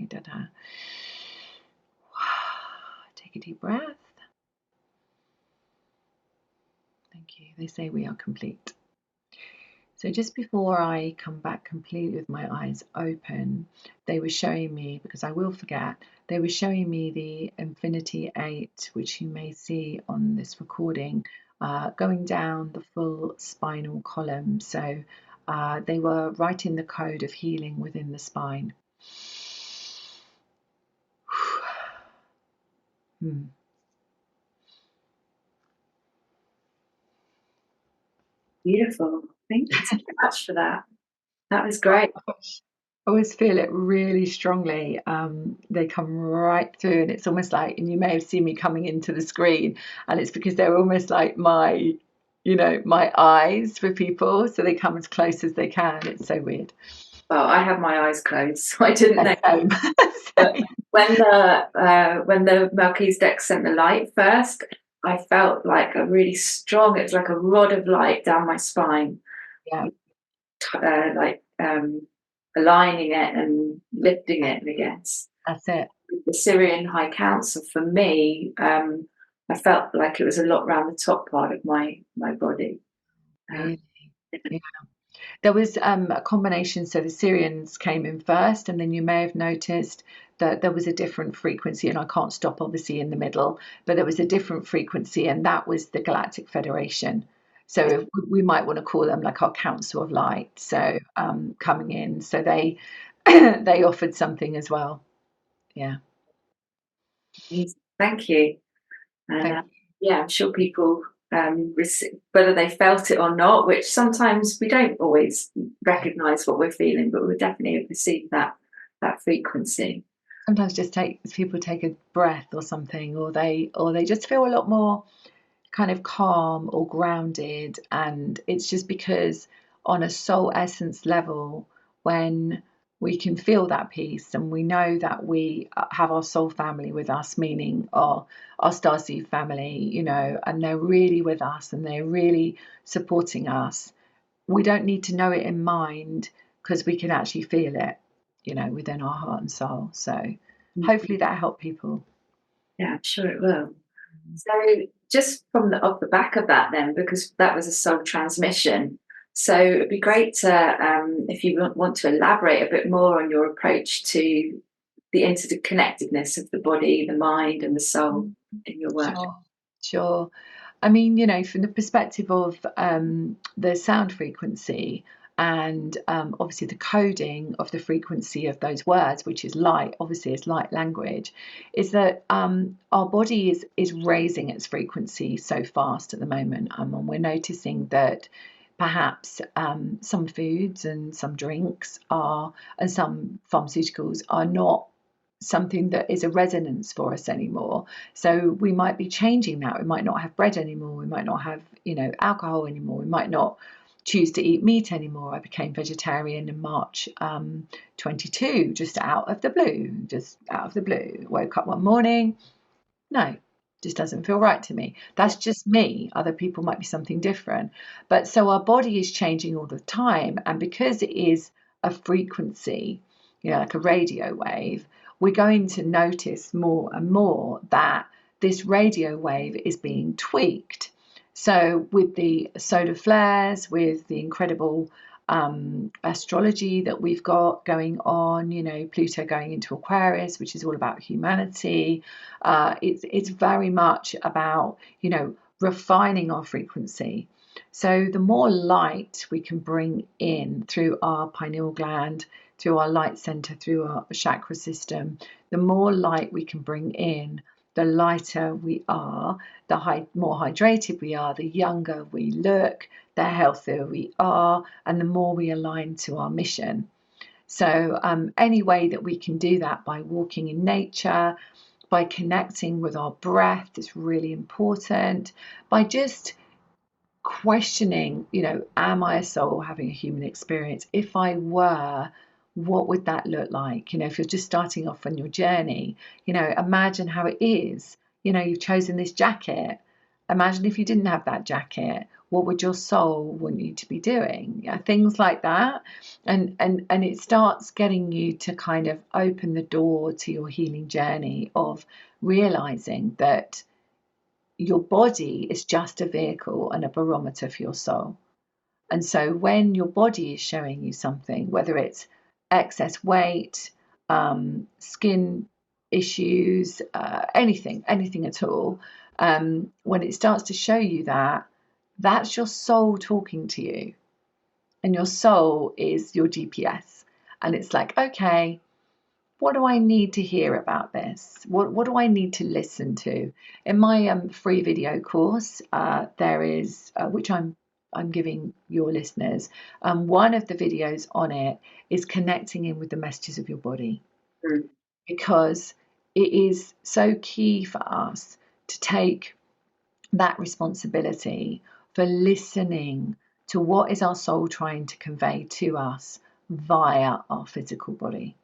da, take a deep breath. Thank you. They say we are complete. So just before I come back completely with my eyes open, they were showing me, because I will forget, they were showing me the Infinity 8, which you may see on this recording, going down the full spinal column. So they were writing the code of healing within the spine. Beautiful. Thank you so much for that. That was great. I always feel it really strongly. They come right through, and it's almost like, and you may have seen me coming into the screen, and it's because they're almost like my eyes for people, so they come as close as they can. It's so weird. Well, I have my eyes closed, so I didn't know. Same. But when the Melchizedek sent the light first, I felt like a really strong. It was like a rod of light down my spine. Yeah. Aligning it and lifting it against. That's it. The Syrian High Council, for me, I felt like it was a lot around the top part of my body. Really? Yeah. There was a combination. So the Syrians came in first, and then you may have noticed that there was a different frequency, and I can't stop obviously in the middle, but there was a different frequency, and that was the Galactic Federation. So we might want to call them like our Council of Light. So coming in, so they they offered something as well. Yeah. Thank you. Yeah, I'm sure people, whether they felt it or not, which sometimes we don't always recognise what we're feeling, but we definitely receive that frequency. Sometimes just people take a breath or something, or they just feel a lot more kind of calm or grounded, and it's just because on a soul essence level, when we can feel that peace and we know that we have our soul family with us, meaning our starseed family, and they're really with us and they're really supporting us, we don't need to know it in mind, because we can actually feel it, within our heart and soul. So hopefully that helped people. Yeah, I'm sure it will. So just from off the back of that then, because that was a soul transmission, so it'd be great to, if you want to elaborate a bit more on your approach to the interconnectedness of the body, the mind and the soul in your work. Sure. I mean, from the perspective of the sound frequency and obviously the coding of the frequency of those words, which is light, obviously it's light language, is that our body is raising its frequency so fast at the moment. And we're noticing that perhaps some foods and some drinks and some pharmaceuticals are not something that is a resonance for us anymore. So we might be changing that. We might not have bread anymore. We might not have, alcohol anymore. We might not choose to eat meat anymore. I became vegetarian in March 22, just out of the blue. Woke up one morning, no, just doesn't feel right to me. That's just me. Other people might be something different. But so our body is changing all the time. And because it is a frequency, like a radio wave, we're going to notice more and more that this radio wave is being tweaked. So with the solar flares, with the incredible astrology that we've got going on, Pluto going into Aquarius, which is all about humanity. It's very much about, refining our frequency. So the more light we can bring in through our pineal gland through our light center, through our chakra system, the more light we can bring in, the lighter we are, the more hydrated we are, the younger we look, the healthier we are, and the more we align to our mission. So any way that we can do that by walking in nature, by connecting with our breath is really important, by just questioning, am I a soul having a human experience? If I were, what would that look like? If you're just starting off on your journey, imagine how it is. You've chosen this jacket. Imagine if you didn't have that jacket, what would your soul want you to be doing? Yeah, things like that. And it starts getting you to kind of open the door to your healing journey of realizing that your body is just a vehicle and a barometer for your soul. And so when your body is showing you something, whether it's excess weight, skin issues, anything at all, when it starts to show you that, that's your soul talking to you. And your soul is your GPS. And it's like, okay, what do I need to hear about this? What do I need to listen to? In my free video course, there is, which I'm giving your listeners, one of the videos on it is connecting in with the messages of your body, because it is so key for us to take that responsibility for listening to what is our soul trying to convey to us via our physical body.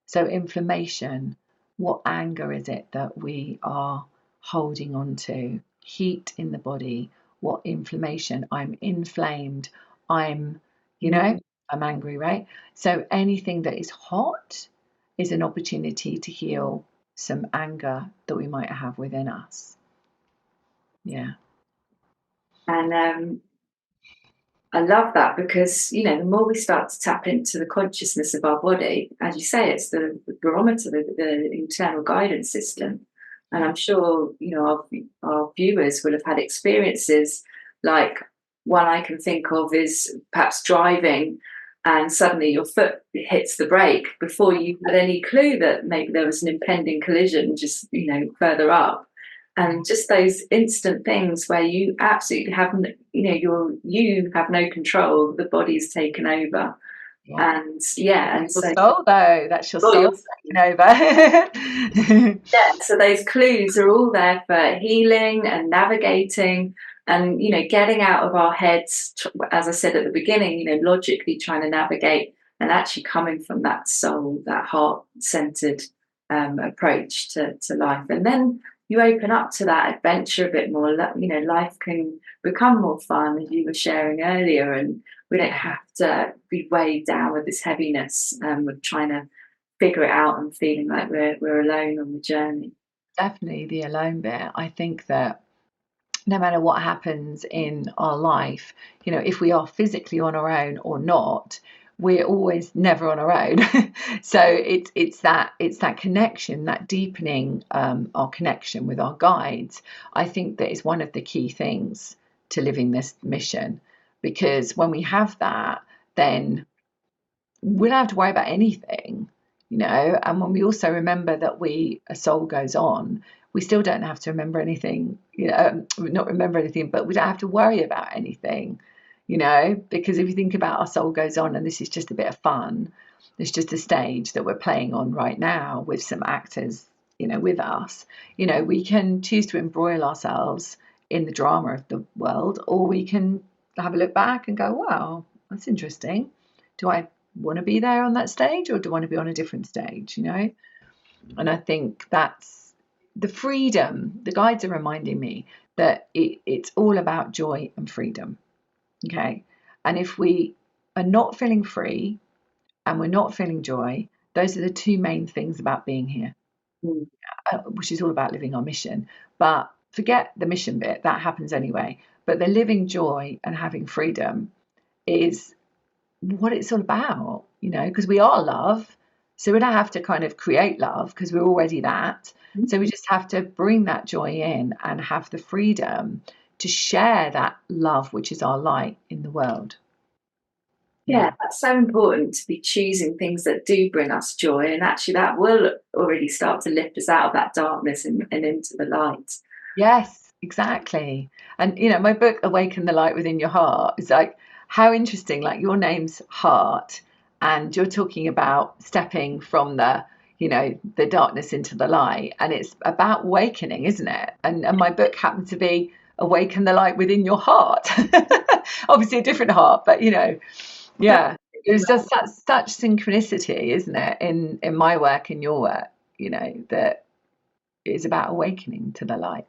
So inflammation, what anger is it that we are holding on to? Heat in the body, what inflammation? I'm inflamed. I'm, I'm angry, right? So anything that is hot is an opportunity to heal some anger that we might have within us. Yeah. And I love that, because the more we start to tap into the consciousness of our body, as you say, it's the barometer, the internal guidance system. And I'm sure our viewers will have had experiences like, one I can think of is perhaps driving and suddenly your foot hits the brake before you had any clue that maybe there was an impending collision just further up. And just those instant things where you absolutely haven't, you have no control, the body's taken over. Yeah. And your soul, though, that's your soul taking over. So those clues are all there for healing and navigating, and getting out of our heads, as I said at the beginning, logically trying to navigate, and actually coming from that soul, that heart-centered approach to life. And then you open up to that adventure a bit more. Life can become more fun, as you were sharing earlier, and we don't have to be weighed down with this heaviness of trying to figure it out and feeling like we're alone on the journey. Definitely the alone bit. I think that no matter what happens in our life, if we are physically on our own or not, we're always never on our own. So it's that connection, that deepening our connection with our guides. I think that is one of the key things to living this mission, because when we have that, then we don't have to worry about anything, and when we also remember that a soul goes on, we still don't have to remember anything, not remember anything, but we don't have to worry about anything, because if you think about our soul goes on, and this is just a bit of fun, it's just a stage that we're playing on right now with some actors, with us, we can choose to embroil ourselves in the drama of the world, or we can have a look back and go, wow, that's interesting. Do I want to be there on that stage, or do I want to be on a different stage, And I think that's the freedom. The guides are reminding me that it's all about joy and freedom. Okay. And if we are not feeling free and we're not feeling joy, those are the two main things about being here, which is all about living our mission. But forget the mission bit, that happens anyway. But the living joy and having freedom is what it's all about, because we are love. So we don't have to kind of create love, because we're already that. So we just have to bring that joy in and have the freedom to share that love, which is our light, in the world. Yeah, that's so important to be choosing things that do bring us joy. And actually, that will already start to lift us out of that darkness and into the light. Yes, exactly. And my book, Awaken the Light Within Your Heart, is like, how interesting. Like, your name's Hart, and you're talking about stepping from the darkness into the light, and it's about awakening, isn't it? And my book happened to be Awaken the Light Within Your Heart. Obviously a different heart, but yeah. There's just such synchronicity, isn't it, in my work, in your work, that is about awakening to the light.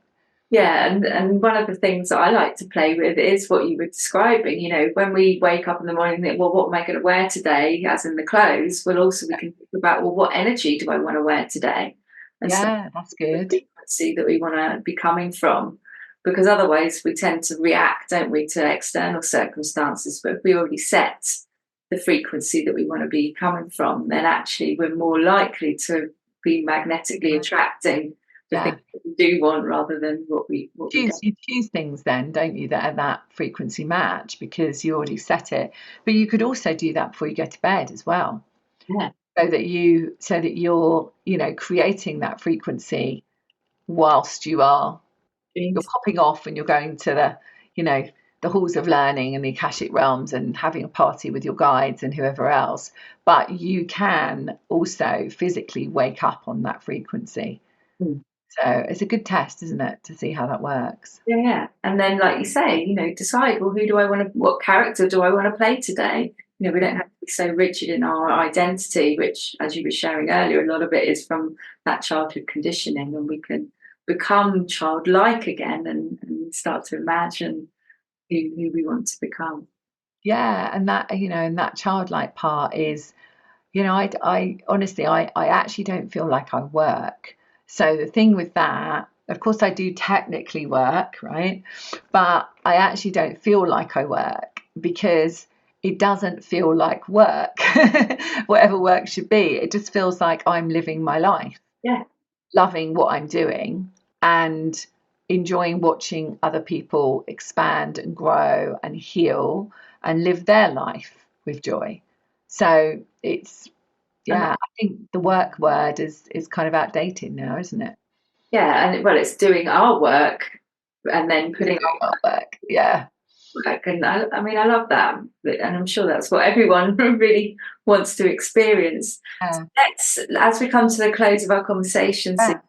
Yeah, and one of the things that I like to play with is what you were describing. When we wake up in the morning and think, well, what am I going to wear today, as in the clothes? Well, also we can think about, well, what energy do I want to wear today? And so Yeah, that's the good. frequency that we want to be coming from, because otherwise we tend to react, don't we, to external circumstances. But if we already set the frequency that we want to be coming from, then actually we're more likely to be magnetically attracting the Yeah. things that we do want rather than what we don't. You choose things then, don't you, that are that frequency match because you already set it. But you could also do that before you go to bed as well. Yeah. So that you're, creating that frequency whilst you're Dreams. popping off and you're going to the halls of learning and the Akashic realms and having a party with your guides and whoever else. But you can also physically wake up on that frequency. Mm. So it's a good test, isn't it, to see how that works? Yeah, yeah. And then, like you say, decide, well, what character do I want to play today? We don't have to be so rigid in our identity, which, as you were sharing earlier, a lot of it is from that childhood conditioning, and we can become childlike again and start to imagine who we want to become. Yeah, and that childlike part is, I honestly, I actually don't feel like I work. So the thing with that, of course, I do technically work, right? But I actually don't feel like I work because it doesn't feel like work, whatever work should be. It just feels like I'm living my life, Yeah. loving what I'm doing and enjoying watching other people expand and grow and heal and live their life with joy. So it's, And yeah, I think the work word is kind of outdated now, isn't it? yeah, and well, it's doing our work and then It's putting doing our work. Yeah. work. And I mean, I love that. And I'm sure that's what everyone really wants to experience. Yeah. As we come to the close of our conversation, Yeah.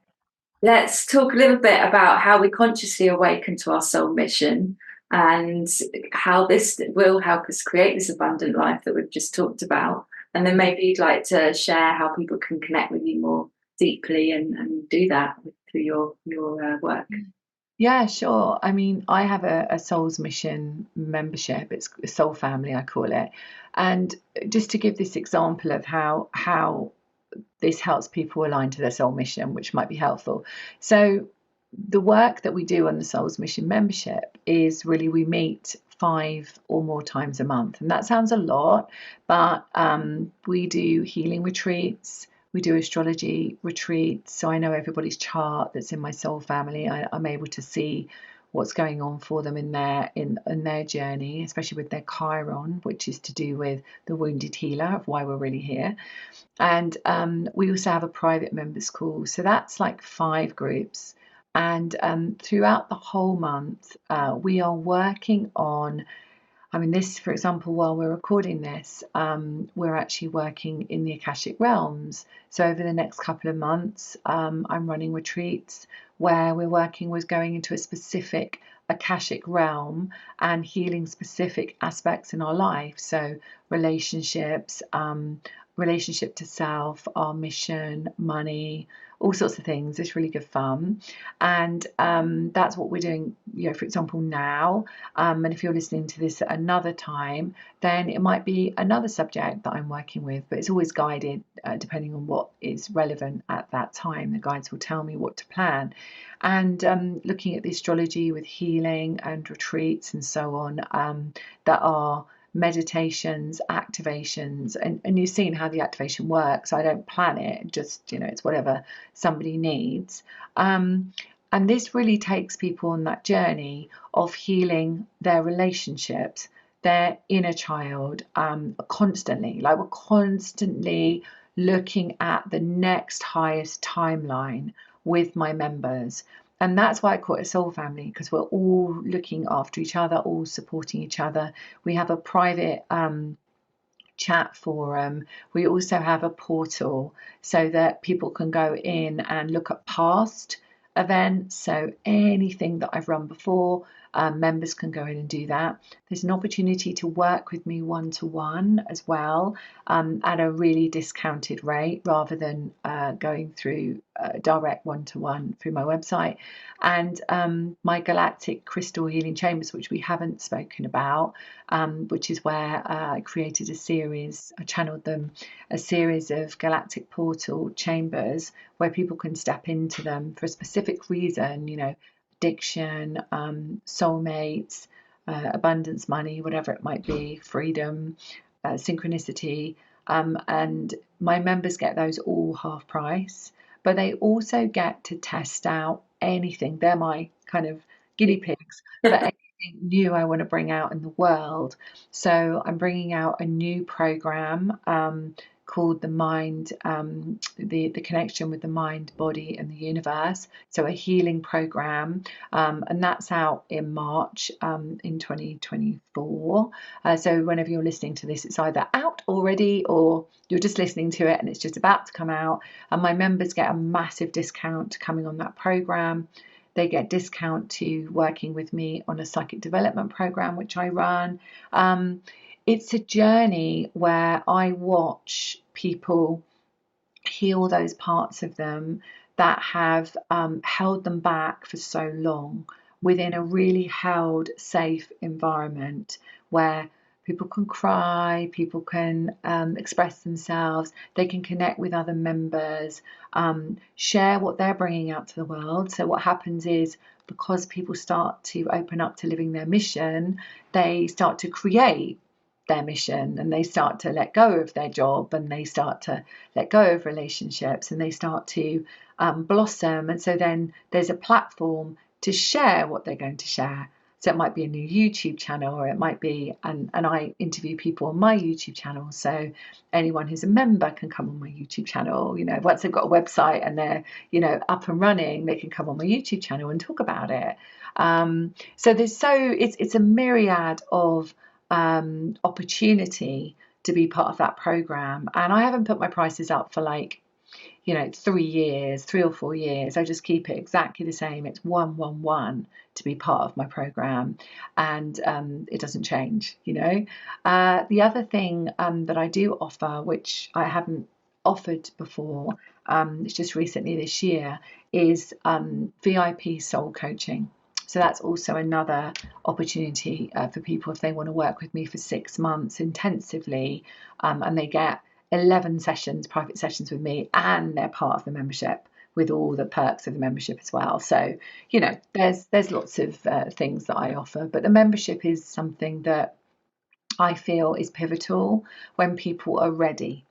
let's talk a little bit about how we consciously awaken to our soul mission and how this will help us create this abundant life that we've just talked about. And then maybe you'd like to share how people can connect with you more deeply and do that through your work. Yeah, sure. I mean, I have a Souls Mission membership. It's a Soul Family, I call it. And just to give this example of how this helps people align to their soul mission, which might be helpful. So the work that we do on the Souls Mission membership is really we meet 5 or more times a month. And that sounds a lot, but we do healing retreats. We do astrology retreats. So I know everybody's chart that's in my soul family. I'm able to see what's going on for them in their journey, especially with their Chiron, which is to do with the wounded healer of why we're really here. And we also have a private members call. So that's like 5 groups. And throughout the whole month, we are working on, I mean, this, for example, while we're recording this, we're actually working in the Akashic realms. So over the next couple of months, I'm running retreats where we're working with going into a specific Akashic realm and healing specific aspects in our life. So relationships, relationship to self, our mission, money, all sorts of things. It's really good fun. And that's what we're doing, for example, now. And if you're listening to this at another time, then it might be another subject that I'm working with, but it's always guided depending on what is relevant at that time. The guides will tell me what to plan. And looking at the astrology with healing and retreats and so on, that are meditations, activations, and you've seen how the activation works. I don't plan it, just, it's whatever somebody needs. And this really takes people on that journey of healing their relationships their inner child constantly. Like we're constantly looking at the next highest timeline with my members. And that's why I call it a soul family, because we're all looking after each other, all supporting each other. We have a private chat forum. We also have a portal so that people can go in and look at past events. So anything that I've run before, members can go in and do that. There's an opportunity to work with me one-to-one as well, at a really discounted rate rather than going through direct one-to-one through my website. And my Galactic Crystal Healing Chambers, which we haven't spoken about, which is where I created a series, I channeled them, a series of galactic portal chambers where people can step into them for a specific reason, you know, addiction, soulmates, abundance, money, whatever it might be, freedom, synchronicity. And my members get those all half price, but they also get to test out anything. They're my kind of guinea pigs for anything new I want to bring out in the world. So I'm bringing out a new program called the mind, the connection with the mind, body, and the universe. So a healing program, and that's out in March in 2024. So whenever you're listening to this, it's either out already or you're just listening to it and it's just about to come out. And my members get a massive discount coming on that program. They get discount to working with me on a psychic development program, which I run. It's a journey where I watch people heal those parts of them that have held them back for so long within a really held, safe environment where people can cry, people can express themselves, they can connect with other members, share what they're bringing out to the world. So what happens is, because people start to open up to living their mission, they start to create their mission and they start to let go of their job and they start to let go of relationships and they start to blossom. And so then there's a platform to share what they're going to share. So it might be a new YouTube channel, or it might be, and I interview people on my YouTube channel. So anyone who's a member can come on my YouTube channel. You know, once they've got a website and they're, you know, up and running, they can come on my YouTube channel and talk about it. So it's a myriad of opportunity to be part of that program. And I haven't put my prices up for like, you know, 3 or 4 years. I just keep it exactly the same. It's 111 to be part of my program, and it doesn't change, you know. The other thing that I do offer, which I haven't offered before, it's just recently this year, is VIP soul coaching. So that's also another opportunity for people if they want to work with me for 6 months intensively, and they get 11 sessions, private sessions with me, and they're part of the membership with all the perks of the membership as well. So, you know, there's lots of things that I offer, but the membership is something that I feel is pivotal when people are ready.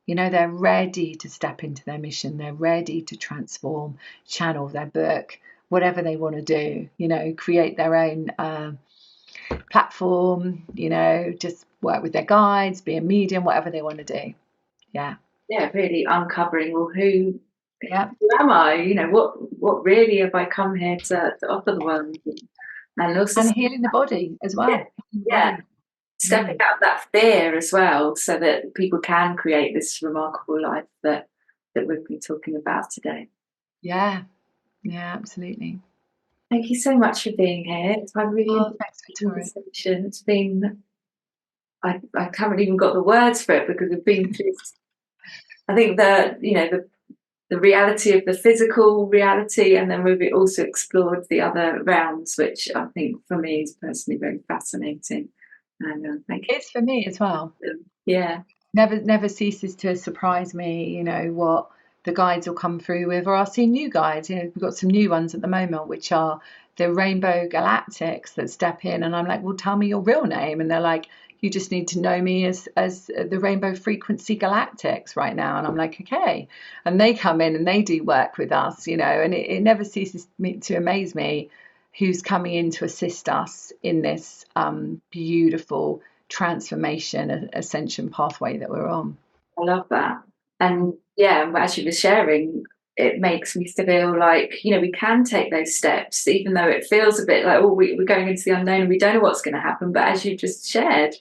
You know, they're ready to step into their mission. They're ready to transform, channel their book, whatever they want to do, you know, create their own platform, you know, just work with their guides, be a medium, whatever they want to do. Yeah. Yeah, really uncovering, well, who Yeah. am I? You know, what really have I come here to offer the world? And also, And healing the body as well. yeah, stepping out of that fear as well, so that people can create this remarkable life that we've been talking about today. Yeah, yeah, absolutely. Thank you so much for being here. It's been really Thanks, Victoria. conversation. It's been, I haven't even got the words for it because we've been through, I think the reality of the physical reality, and then we've also explored the other realms, which I think for me is personally very fascinating. And thank you. It's for me as well. Yeah. Never ceases to surprise me, you know, what the guides will come through with, or I'll see new guides. You know, we've got some new ones at the moment, which are the Rainbow Galactics that step in, and I'm like, well, tell me your real name, and they're like, you just need to know me as the Rainbow Frequency Galactics right now. And I'm like, okay. And they come in and they do work with us, you know, and it never ceases to amaze me who's coming in to assist us in this beautiful transformation, ascension pathway that we're on. I love that. And yeah, as you were sharing, it makes me feel like, you know, we can take those steps, even though it feels a bit like, oh, we're going into the unknown and we don't know what's going to happen. But as you just shared,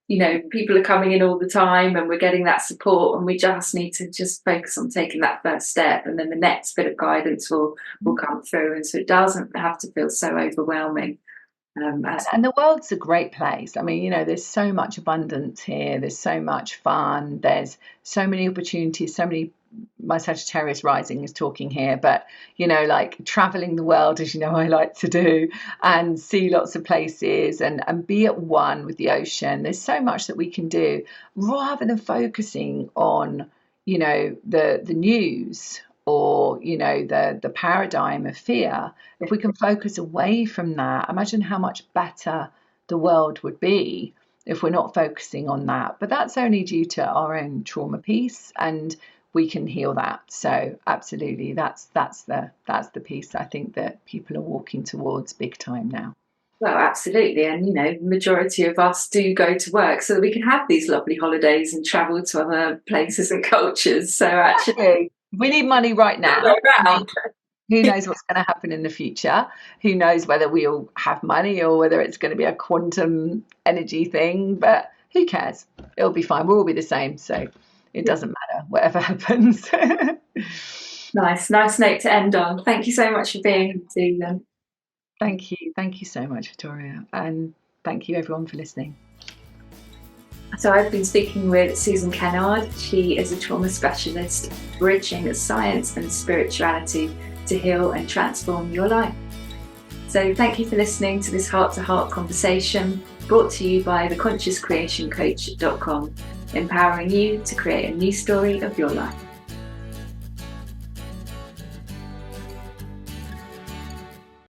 you know, people are coming in all the time and we're getting that support, and we just need to just focus on taking that first step, and then the next bit of guidance will come through. And so it doesn't have to feel so overwhelming. And the world's a great place. I mean, you know, there's so much abundance here. There's so much fun. There's so many opportunities, so many. My Sagittarius rising is talking here, but, you know, like traveling the world, as you know, I like to do, and see lots of places and be at one with the ocean. There's so much that we can do rather than focusing on, you know, the news, or, you know, the paradigm of fear. If we can focus away from that, imagine how much better the world would be if we're not focusing on that. But that's only due to our own trauma piece, and we can heal that. So absolutely, that's the piece I think that people are walking towards big time now. Well, absolutely. And, you know, the majority of us do go to work so that we can have these lovely holidays and travel to other places and cultures. So actually, we need money right now. Who knows what's going to happen in the future? Who knows whether we'll have money or whether it's going to be a quantum energy thing? But who cares? It'll be fine. We'll all be the same. So it doesn't matter, whatever happens. Nice note to end on. Thank you so much for being here, Susan. Thank you so much, Victoria, and thank you everyone for listening. So I've been speaking with Susan Kennard. She is a trauma specialist, bridging science and spirituality to heal and transform your life. So thank you for listening to this heart-to-heart conversation, brought to you by theconsciouscreationcoach.com, empowering you to create a new story of your life.